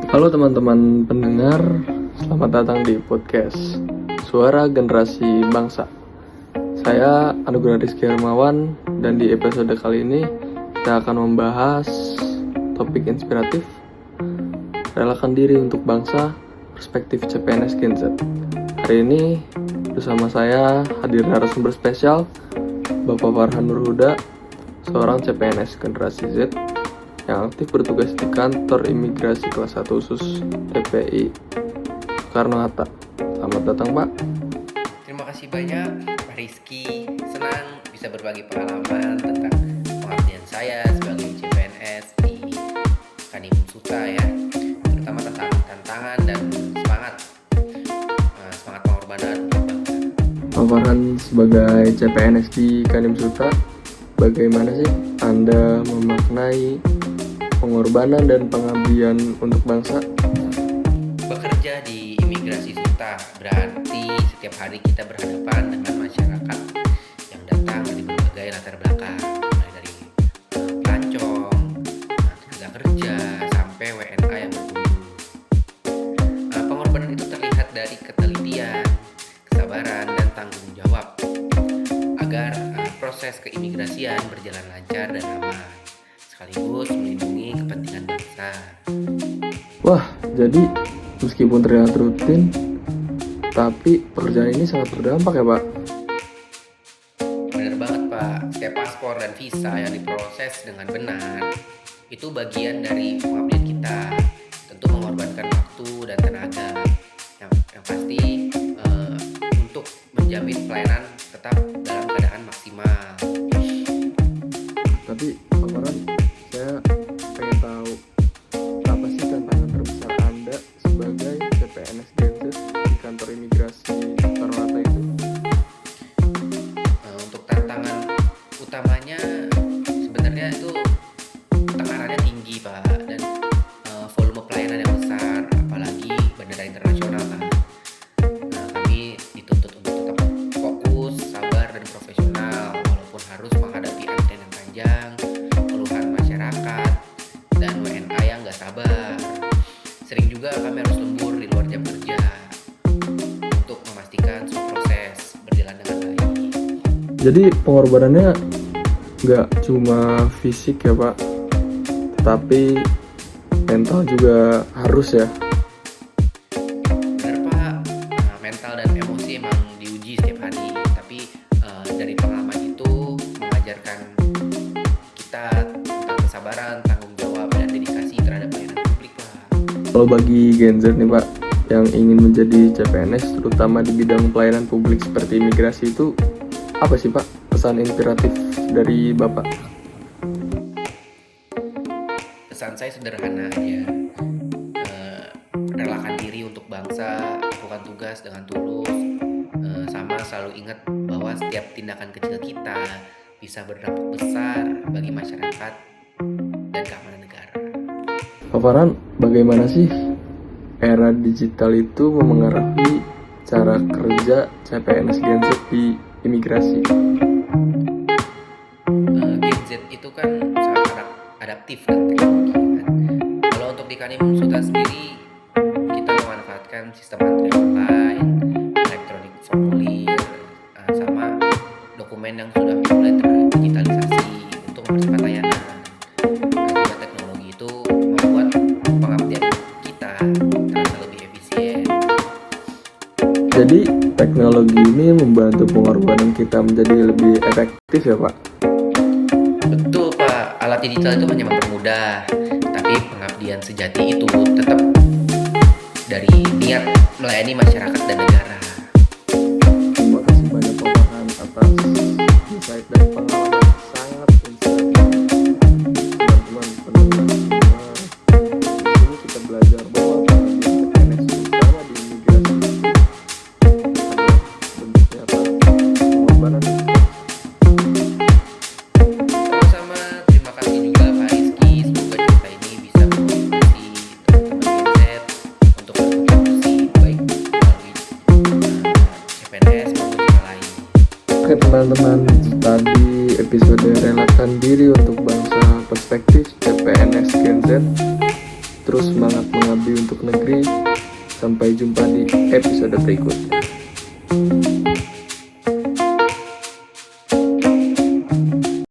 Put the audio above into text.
Halo teman-teman pendengar, selamat datang di podcast Suara Generasi Bangsa. Saya Anugerah Rizky Hermawan, dan di episode kali ini kita akan membahas topik inspiratif, Relakan Diri untuk Bangsa, Perspektif CPNS Gen Z. Hari ini bersama saya hadir narasumber spesial Bapak Farhan Nurhuda, seorang CPNS Generasi Z yang aktif bertugas di kantor imigrasi kelas 1 khusus TPI Soekarno-Hatta. Selamat datang, Pak. Terima kasih banyak Pak Rizky. Senang bisa berbagi pengalaman tentang pengabdian saya sebagai CPNS di Kandim Suta ya, terutama tentang tantangan dan semangat pengorbanan untuk bangsa. Pak Farhan sebagai CPNS di Kandim Suta, bagaimana sih Anda memaknai pengorbanan dan pengabdian untuk bangsa? Bekerja di imigrasi Suta berarti setiap hari kita berhadapan dengan masyarakat yang datang dari berbagai latar belakang, mulai dari pelancong, tenaga kerja, sampai WNA yang berkunjung. Pengorbanan itu terlihat dari ketelitian, kesabaran, dan tanggung jawab agar proses keimigrasian berjalan lancar dan aman, sekaligus melindungi kepentingan bangsa. Wah, jadi meskipun terlihat rutin, tapi pekerjaan ini sangat berdampak ya, Pak? Benar banget, Pak. Setiap paspor dan visa yang diproses dengan benar itu bagian dari pengabdian kita. Tentu mengorbankan waktu dan tenaga yang pasti untuk menjamin pelayanan tetap dalam keadaan maksimal. Tapi Pak Farhan, saya pengen tahu apa sih tantangan terbesar Anda sebagai CPNS Gen Z di kantor imigrasi Soekarno-Hatta itu? Untuk tantangan utamanya sebenarnya itu tekanannya tinggi, Pak, dan volume pelayanan yang besar, apalagi bandara internasional kan. Kami dituntut untuk tetap fokus, sabar, dan profesional walaupun harus menghadapi antrian yang panjang, keluhan masyarakat, dan WNA yang gak sabar. Sering juga kami harus lembur di luar jam kerja untuk memastikan semua proses berjalan dengan baik. Jadi pengorbanannya nggak cuma fisik ya, Pak, tetapi mental juga harus ya. Benar, Pak. Mental dan emosi emang diuji setiap hari, tapi dari pengalaman itu mengajarkan kita tentang kesabaran, tanggung jawab, dan dedikasi terhadap pelayanan publik, Pak. Kalau bagi Gen Z nih, Pak, yang ingin menjadi CPNS terutama di bidang pelayanan publik seperti imigrasi, itu apa sih, Pak, pesan inspiratif dari Bapak? Pesan saya sederhana aja. Relakan diri untuk bangsa, lakukan tugas dengan tulus, sama selalu ingat bahwa setiap tindakan kecil kita bisa berdampak besar bagi masyarakat dan keamanan negara. Pak Farhan, bagaimana sih era digital itu memengaruhi cara kerja CPNS Gen Z di imigrasi? Gen Z itu kan sangat adaptif dengan teknologi kan. Kalau untuk di Kandim Suta sendiri, kita memanfaatkan sistem antri online, elektronik formulir, sama dokumen yang sudah mulai terdigitalisasi untuk mempercepat layanan. Juga teknologi itu membuat pengabdian kita terasa lebih efisien. Jadi teknologi ini membantu pengorbanan kita menjadi lebih efektif ya, Pak? Betul, Pak. Alat digital itu hanya mempermudah, tapi pengabdian sejati itu tetap dari niat melayani masyarakat dan negara. Terima kasih banyak Pak Farhan atas insight dan pengalaman sangat inspiratif. Teman-teman pendengar semua, di sini kita belajar bahwa pengabdian CPNS terutama di imigrasi adalah bentuk nyata pengorbanan. Sama terima kasih juga Pak Rizky. Semoga cerita ini bisa memotivasi teman-teman Gen Z untuk berkontribusi baik melalui CPNS maupun cara lain. Oke teman-teman, tadi episode Relakan Diri untuk Bangsa Perspektif CPNS Gen Z. terus semangat mengabdi untuk negeri. Sampai jumpa di episode berikutnya.